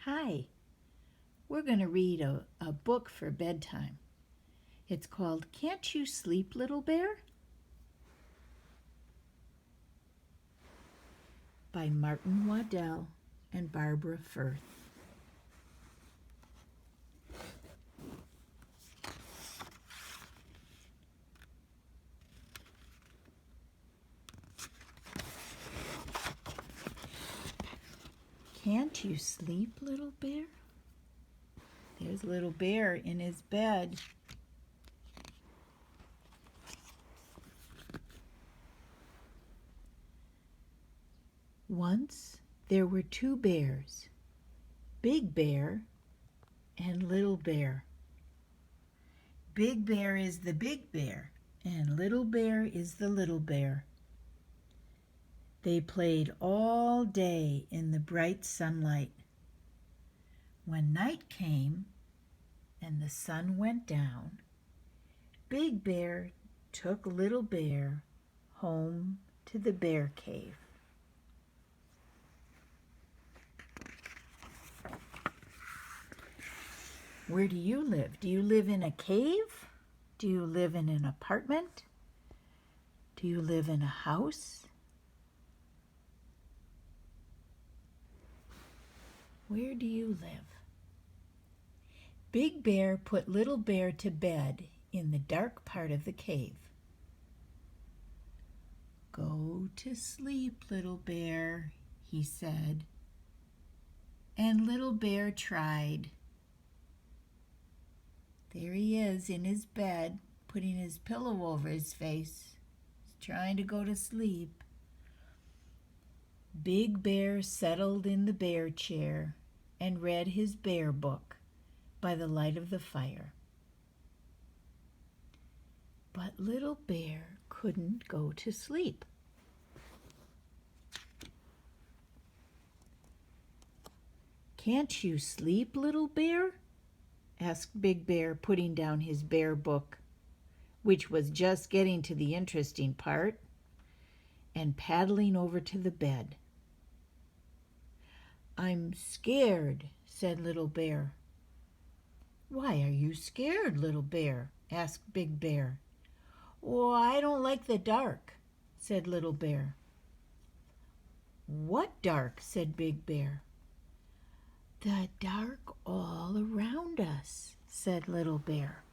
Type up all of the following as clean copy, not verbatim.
Hi, we're going to read a book for bedtime. It's called Can't You Sleep, Little Bear? By Martin Waddell and Barbara Firth. Can't you sleep, little bear? There's little bear in his bed. Once there were two bears, Big Bear and Little Bear. Big Bear is the big bear, and Little Bear is the little bear. They played all day in the bright sunlight. When night came and the sun went down, Big Bear took Little Bear home to the bear cave. Where do you live? Do you live in a cave? Do you live in an apartment? Do you live in a house? Where do you live? Big Bear put Little Bear to bed in the dark part of the cave. Go to sleep, Little Bear, he said. And Little Bear tried. There he is in his bed, putting his pillow over his face. He's trying to go to sleep. Big Bear settled in the bear chair and read his bear book by the light of the fire. But Little Bear couldn't go to sleep. Can't you sleep, Little Bear? Asked Big Bear, putting down his bear book, which was just getting to the interesting part, and paddling over to the bed. I'm scared, said Little Bear. Why are you scared, Little Bear? Asked Big Bear. Oh, I don't like the dark, said Little Bear. What dark? Said Big Bear. The dark all around us, said Little Bear.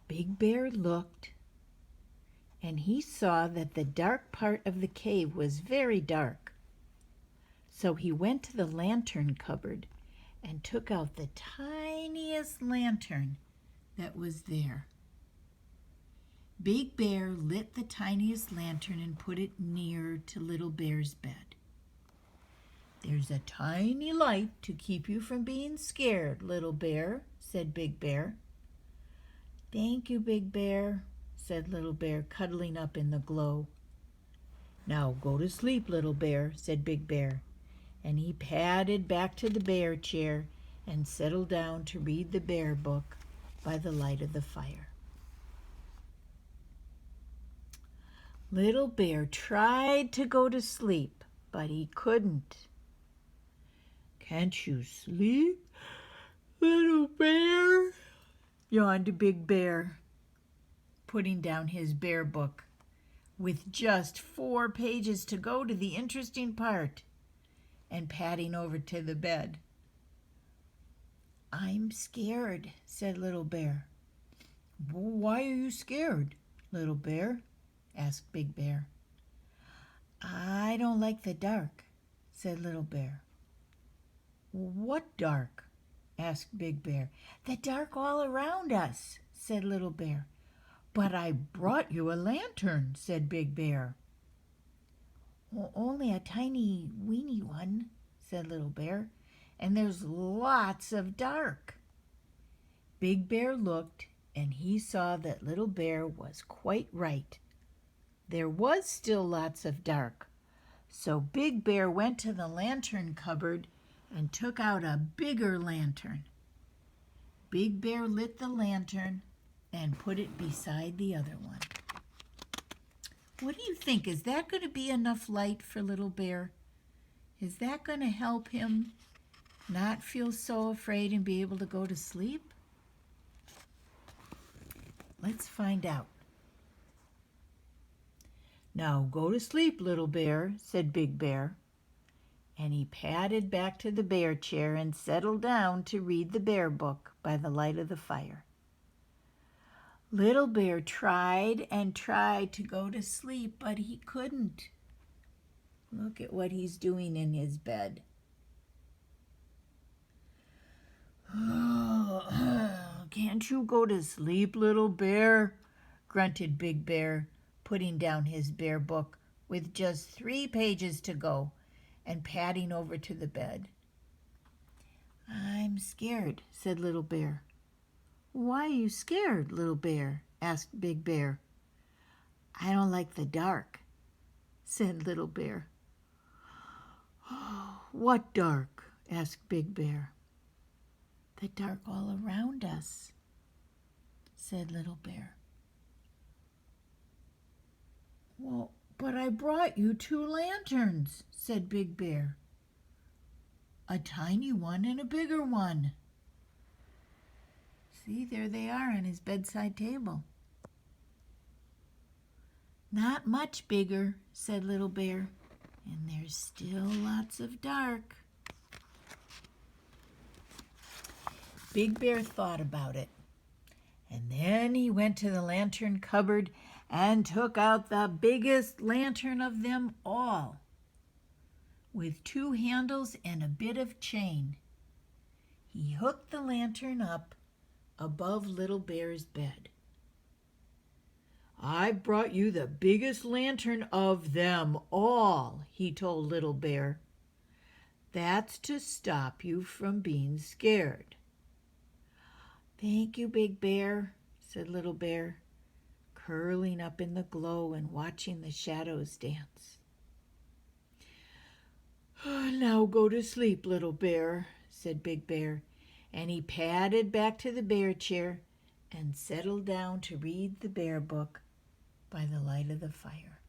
Big Bear looked, and he saw that the dark part of the cave was very dark. So he went to the lantern cupboard and took out the tiniest lantern that was there. Big Bear lit the tiniest lantern and put it near to Little Bear's bed. There's a tiny light to keep you from being scared, Little Bear, said Big Bear. Thank you, Big Bear, said Little Bear, cuddling up in the glow. Now go to sleep, Little Bear, said Big Bear, and he padded back to the bear chair and settled down to read the bear book by the light of the fire. Little Bear tried to go to sleep, but he couldn't. Can't you sleep, Little Bear? Yawned Big Bear, putting down his bear book, with just 4 pages to go to the interesting part, and padding over to the bed. I'm scared, said Little Bear. Why are you scared, Little Bear? Asked Big Bear. I don't like the dark, said Little Bear. What dark? Asked Big Bear. The dark all around us, said Little Bear. But I brought you a lantern, said Big Bear. Only a tiny weeny one, said Little Bear, and there's lots of dark. Big Bear looked, and he saw that Little Bear was quite right. There was still lots of dark, so Big Bear went to the lantern cupboard and took out a bigger lantern. Big Bear lit the lantern and put it beside the other one. What do you think? Is that going to be enough light for Little Bear? Is that going to help him not feel so afraid and be able to go to sleep? Let's find out. Now go to sleep, Little Bear, said Big Bear. And he padded back to the bear chair and settled down to read the bear book by the light of the fire. Little Bear tried and tried to go to sleep, but he couldn't. Look at what he's doing in his bed. Can't you go to sleep, Little Bear? Grunted Big Bear, putting down his bear book with just 3 pages to go and padding over to the bed. I'm scared, said Little Bear. Why are you scared, Little Bear? Asked Big Bear. I don't like the dark, said Little Bear. What dark? Asked Big Bear. The dark all around us, said Little Bear. Well, but I brought you 2 lanterns, said Big Bear. A tiny one and a bigger one. See, there they are on his bedside table. Not much bigger, said Little Bear, and there's still lots of dark. Big Bear thought about it, and then he went to the lantern cupboard and took out the biggest lantern of them all, with 2 handles and a bit of chain. He hooked the lantern up above Little Bear's bed. I've brought you the biggest lantern of them all, he told Little Bear. That's to stop you from being scared. Thank you, Big Bear, said Little Bear, curling up in the glow and watching the shadows dance. Now go to sleep, Little Bear, said Big Bear, and he padded back to the bear chair and settled down to read the bear book by the light of the fire.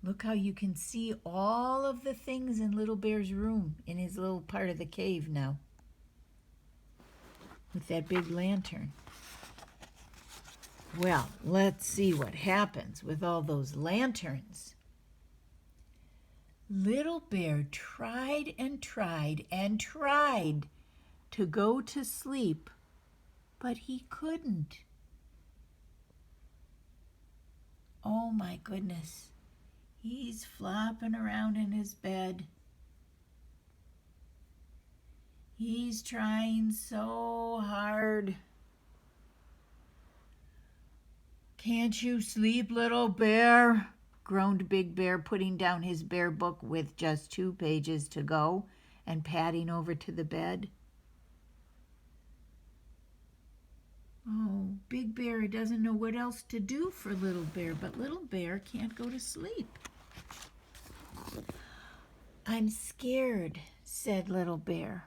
Look how you can see all of the things in Little Bear's room in his little part of the cave now with that big lantern. Well, let's see what happens with all those lanterns. Little Bear tried and tried and tried to go to sleep, but he couldn't. Oh my goodness, he's flopping around in his bed. He's trying so hard. Can't you sleep, Little Bear? Groaned Big Bear, putting down his bear book with just 2 pages to go and padding over to the bed. Oh, Big Bear doesn't know what else to do for Little Bear, but Little Bear can't go to sleep. I'm scared, said Little Bear.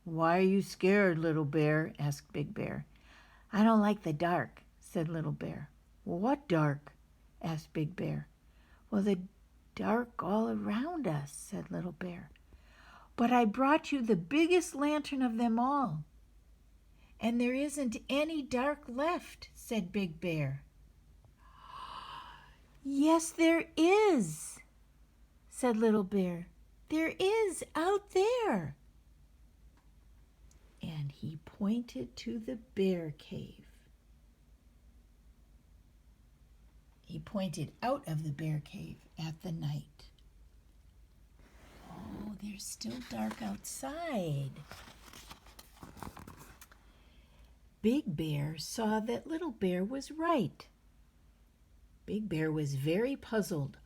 Why are you scared, Little Bear? Asked Big Bear. I don't like the dark, said Little Bear. Well, what dark? Asked Big Bear. Well, the dark all around us, said Little Bear. But I brought you the biggest lantern of them all. And there isn't any dark left, said Big Bear. Yes, there is, said Little Bear. There is out there. And he pointed to the bear cave. He pointed out of the bear cave at the night. Oh, there's still dark outside. Big Bear saw that Little Bear was right. Big Bear was very puzzled.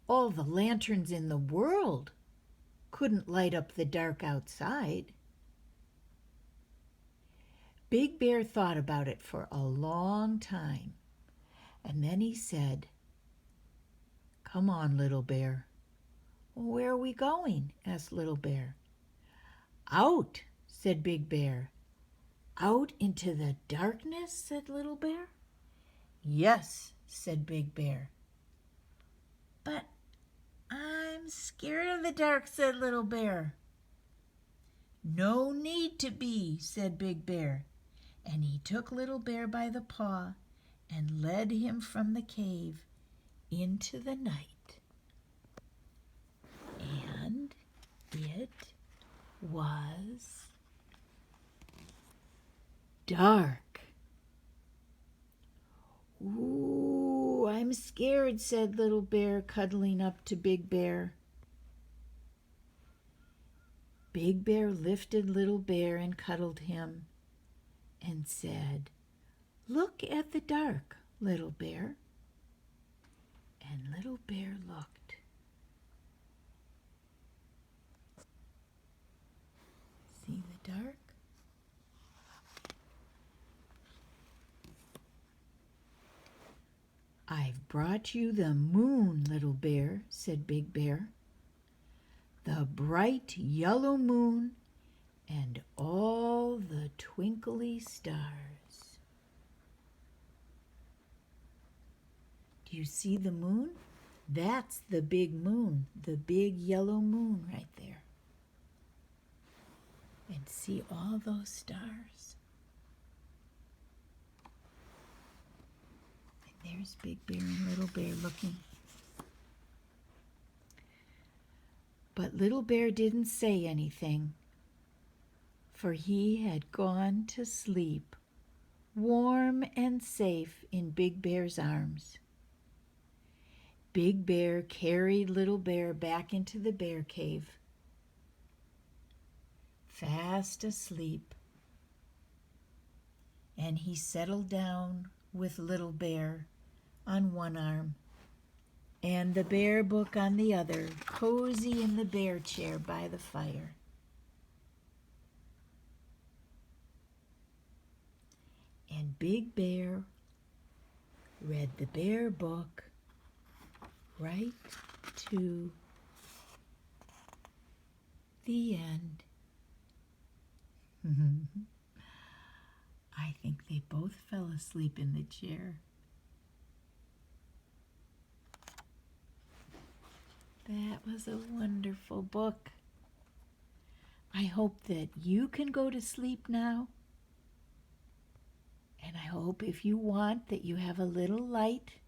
All the lanterns in the world couldn't light up the dark outside. Big Bear thought about it for a long time, and then he said, Come on, Little Bear. Where are we going? Asked Little Bear. Out, said Big Bear. Out into the darkness, said Little Bear. Yes, said Big Bear. scared of the dark," said Little Bear. "No need to be," said Big Bear, and he took Little Bear by the paw and led him from the cave into the night. And it was dark. "Ooh, I'm scared," said Little Bear, cuddling up to Big Bear. Big Bear lifted Little Bear and cuddled him and said, "Look at the dark, Little Bear." And Little Bear looked. See the dark? "I've brought you the moon, Little Bear," said Big Bear. "The bright yellow moon and all the twinkly stars." Do you see the moon? That's the big moon, the big yellow moon right there. And see all those stars. And there's Big Bear and Little Bear looking. But Little Bear didn't say anything, for he had gone to sleep, warm and safe in Big Bear's arms. Big Bear carried Little Bear back into the bear cave, fast asleep, and he settled down with Little Bear on one arm and the bear book on the other, cozy in the bear chair by the fire. And Big Bear read the bear book right to the end. I think they both fell asleep in the chair. That was a wonderful book. I hope that you can go to sleep now. And I hope if you want that you have a little light.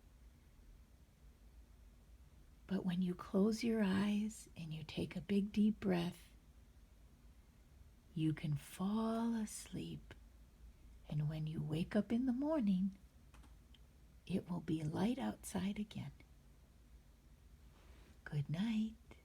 But when you close your eyes and you take a big deep breath, you can fall asleep. And when you wake up in the morning, it will be light outside again. Good night.